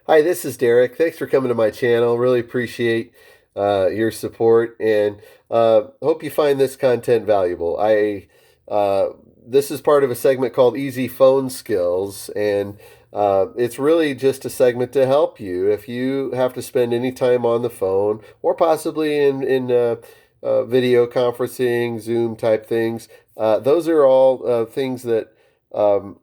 Hi, this is Derek. Thanks for coming to my channel. Really appreciate your support and hope you find this content valuable. Uh, this is part of a segment called Easy Phone Skills, and it's really just a segment to help you if you have to spend any time on the phone or possibly in video conferencing, Zoom type things. Those are all things that um,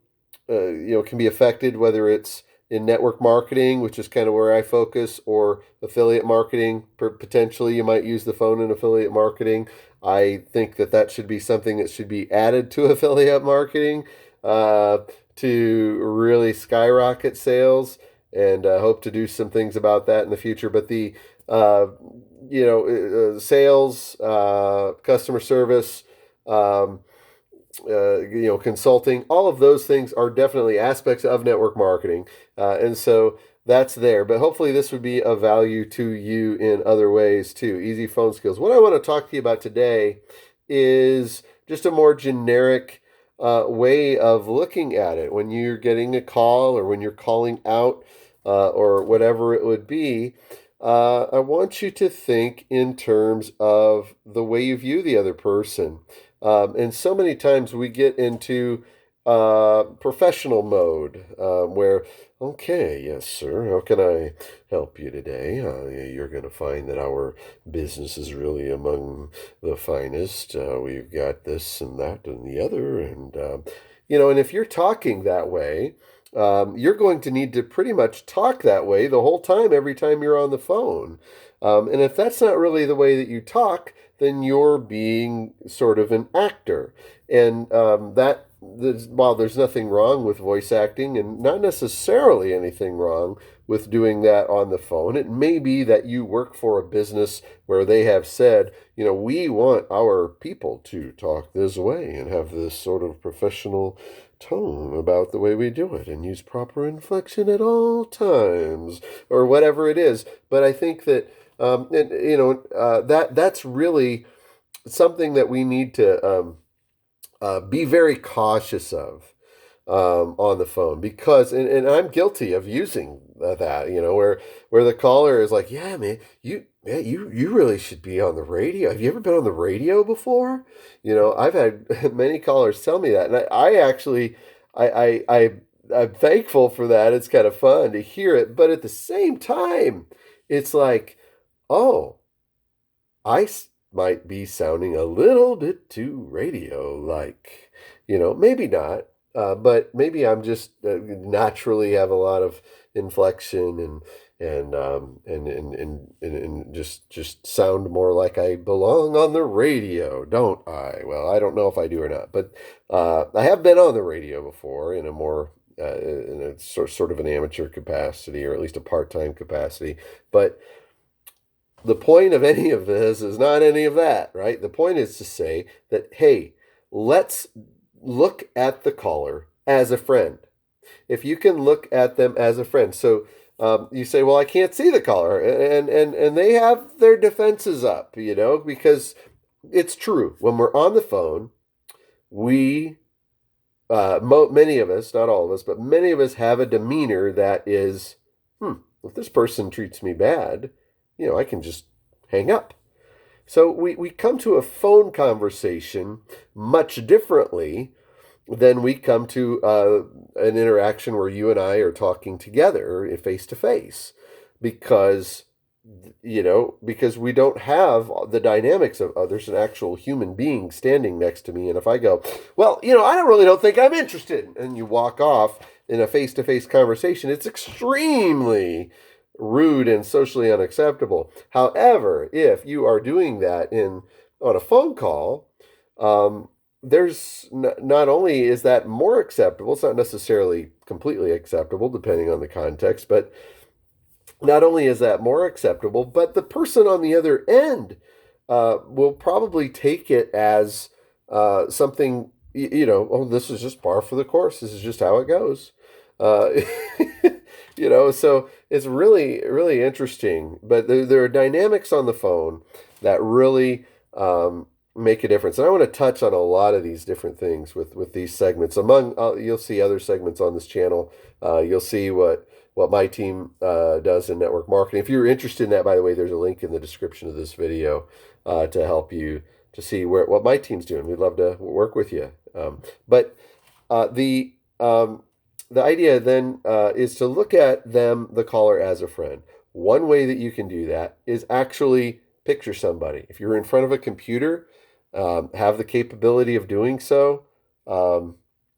can be affected, whether it's in network marketing, which is kind of where I focus, or affiliate marketing. Potentially, you might use the phone in affiliate marketing. I think that should be something that should be added to affiliate marketing uh, to really skyrocket sales, and hope to do some things about that in the future. But the uh, sales, customer service. Um, Consulting, all of those things are definitely aspects of network marketing. And so that's there. But hopefully, this would be of value to you in other ways too. Easy phone skills. What I want to talk to you about today is just a more generic way of looking at it when you're getting a call or when you're calling out or whatever it would be. I want you to think in terms of the way you view the other person. And so many times we get into professional mode where, okay, yes, sir, how can I help you today? You're going to find that our business is really among the finest. We've got this and that and the other. And if you're talking that way, you're going to need to pretty much talk that way the whole time, every time you're on the phone. And if that's not really the way that you talk, then you're being sort of an actor. And while there's nothing wrong with voice acting and not necessarily anything wrong with doing that on the phone, it may be that you work for a business where they have said, we want our people to talk this way and have this sort of professional tone about the way we do it and use proper inflection at all times or whatever it is. But I think that that's really something that we need to be very cautious of on the phone because and I'm guilty of using that, where the caller is like, yeah, man, you really should be on the radio. Have you ever been on the radio before? I've had many callers tell me that, and I actually I'm thankful for that. It's kind of fun to hear it, but at the same time, it's like, oh, might be sounding a little bit too radio like. Maybe not, but maybe I'm just naturally have a lot of inflection and just sound more like I belong on the radio, don't I? Well, I don't know if I do or not, but I have been on the radio before in a sort of an amateur capacity, or at least a part-time capacity. But the point of any of this is not any of that, right? The point is to say that, hey, let's look at the caller as a friend. If you can look at them as a friend. So you say, well, I can't see the caller. And they have their defenses up, because it's true. When we're on the phone, we, many of us, not all of us, but many of us have a demeanor that is, if this person treats me bad, I can just hang up. So we come to a phone conversation much differently than we come to an interaction where you and I are talking together face to face because because we don't have the dynamics of there's an actual human being standing next to me, and if I go, well, I don't think I'm interested, and you walk off in a face-to-face conversation, it's extremely rude and socially unacceptable. However, if you are doing that on a phone call, there's not only is that more acceptable, it's not necessarily completely acceptable depending on the context, but not only is that more acceptable, but the person on the other end will probably take it as something, oh, this is just par for the course. This is just how it goes. Uh, so it's really, really interesting. But there are dynamics on the phone that really make a difference. And I want to touch on a lot of these different things with these segments. You'll see other segments on this channel. You'll see what what my team does in network marketing. If you're interested in that, by the way, there's a link in the description of this video to help you to see what my team's doing. We'd love to work with you. But uh, the um, the idea then is to look at the caller, as a friend. One way that you can do that is actually picture somebody. If you're in front of a computer, have the capability of doing so, um,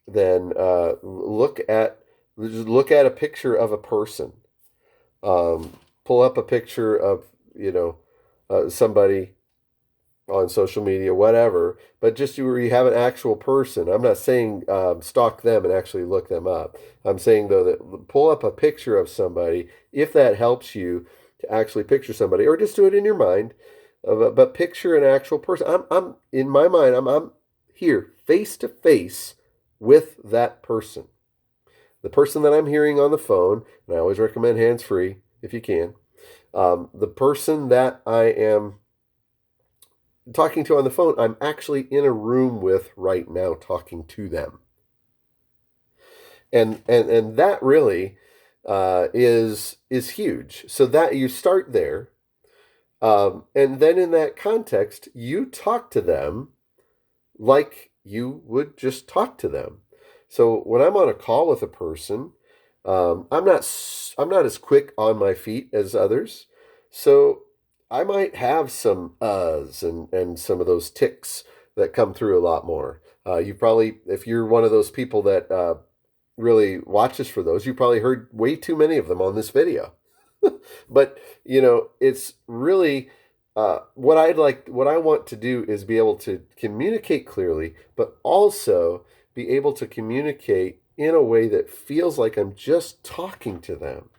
then just look at a picture of a person. Pull up a picture of somebody on social media, whatever, but just where you have an actual person. I'm not saying stalk them and actually look them up. I'm saying, though, that pull up a picture of somebody if that helps you to actually picture somebody, or just do it in your mind. But picture an actual person. I'm in my mind. I'm here face to face with that person. The person that I'm hearing on the phone, and I always recommend hands free if you can. The person that I am talking to on the phone, I'm actually in a room with right now, talking to them. And that really is huge. So that you start there, and then in that context, you talk to them like you would just talk to them. So when I'm on a call with a person, I'm not as quick on my feet as others. So I might have some uhs and some of those ticks that come through a lot more. You probably, if you're one of those people that really watches for those, you probably heard way too many of them on this video. But it's really what I want to do is be able to communicate clearly, but also be able to communicate in a way that feels like I'm just talking to them.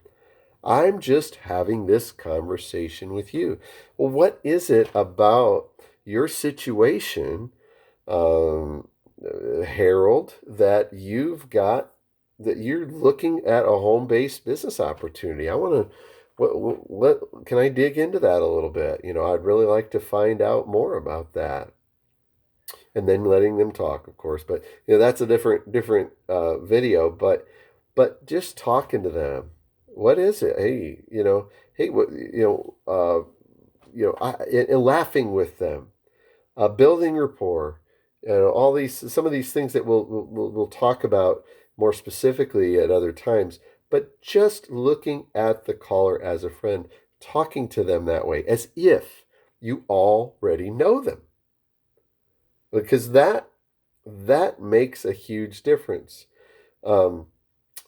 I'm just having this conversation with you. Well, what is it about your situation, um, Harold, that you're looking at a home-based business opportunity? I want to, what can I dig into that a little bit? I'd really like to find out more about that, and then letting them talk, of course. But that's a different video. But just talking to them, what is it? Hey, hey, what and laughing with them, building rapport, all these some of these things that we'll talk about more specifically at other times. But just looking at the caller as a friend, talking to them that way, as if you already know them, because that makes a huge difference. Um,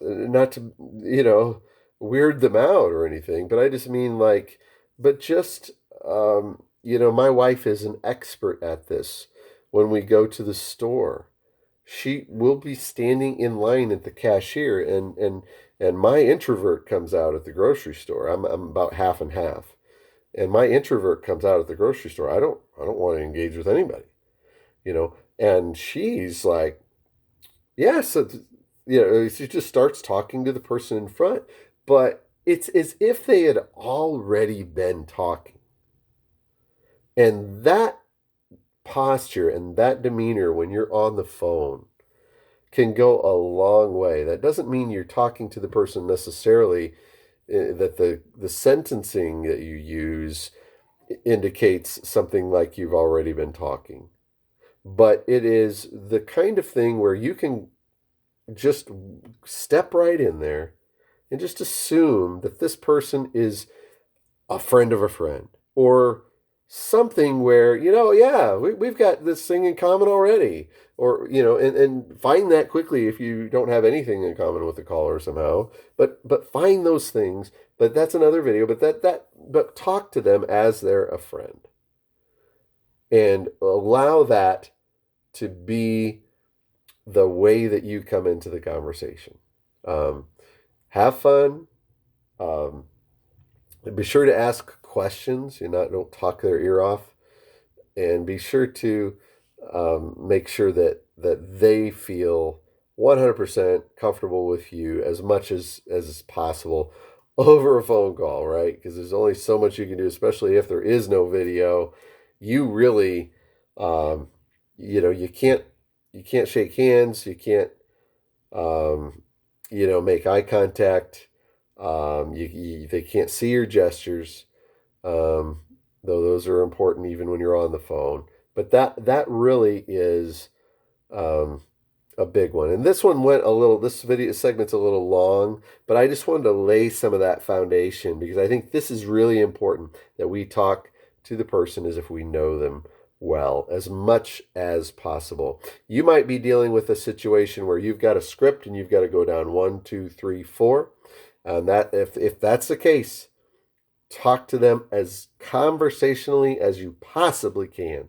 Not to weird them out or anything, but I just mean, like, but just my wife is an expert at this. When we go to the store, she will be standing in line at the cashier, and my introvert comes out at the grocery store. I'm about half and half, and my introvert comes out at the grocery store. I don't want to engage with anybody, and she's like, yes, she just starts talking to the person in front, but it's as if they had already been talking. And that posture and that demeanor when you're on the phone can go a long way. That doesn't mean you're talking to the person necessarily, that the sentencing that you use indicates something like you've already been talking. But it is the kind of thing where you can just step right in there and just assume that this person is a friend of a friend, or something where, yeah, we've got this thing in common already, or, and find that quickly if you don't have anything in common with the caller somehow, but find those things. But that's another video. But talk to them as they're a friend, and allow that to be the way that you come into the conversation. Um, have fun. Um, be sure to ask questions. Don't talk their ear off, and be sure to make sure that they feel 100% comfortable with you, as much as is possible, over a phone call, right? Because there's only so much you can do, especially if there is no video. You really, um, you can't shake hands. You can't, make eye contact. They can't see your gestures, um, though those are important even when you're on the phone. But that really is um, a big one. And this one went a little. This video segment's a little long, but I just wanted to lay some of that foundation because I think this is really important that we talk to the person as if we know them well as much as possible. You might be dealing with a situation where you've got a script and you've got to go down one, two, three, four. That if that's the case, talk to them as conversationally as you possibly can.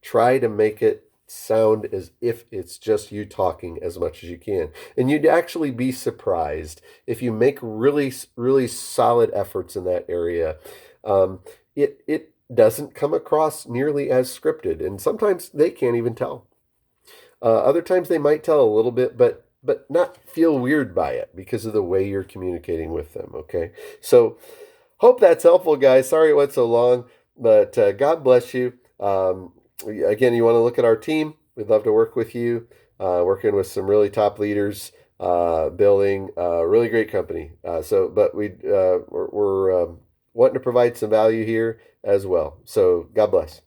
Try to make it sound as if it's just you talking as much as you can. And you'd actually be surprised if you make really, really solid efforts in that area. It doesn't come across nearly as scripted, and sometimes they can't even tell. Other times they might tell a little bit, but not feel weird by it because of the way you're communicating with them. Okay, so hope that's helpful, guys. Sorry it went so long, but God bless you. Again, you want to look at our team. We'd love to work with you, working with some really top leaders, building a really great company. But we're wanting to provide some value here as well. So God bless.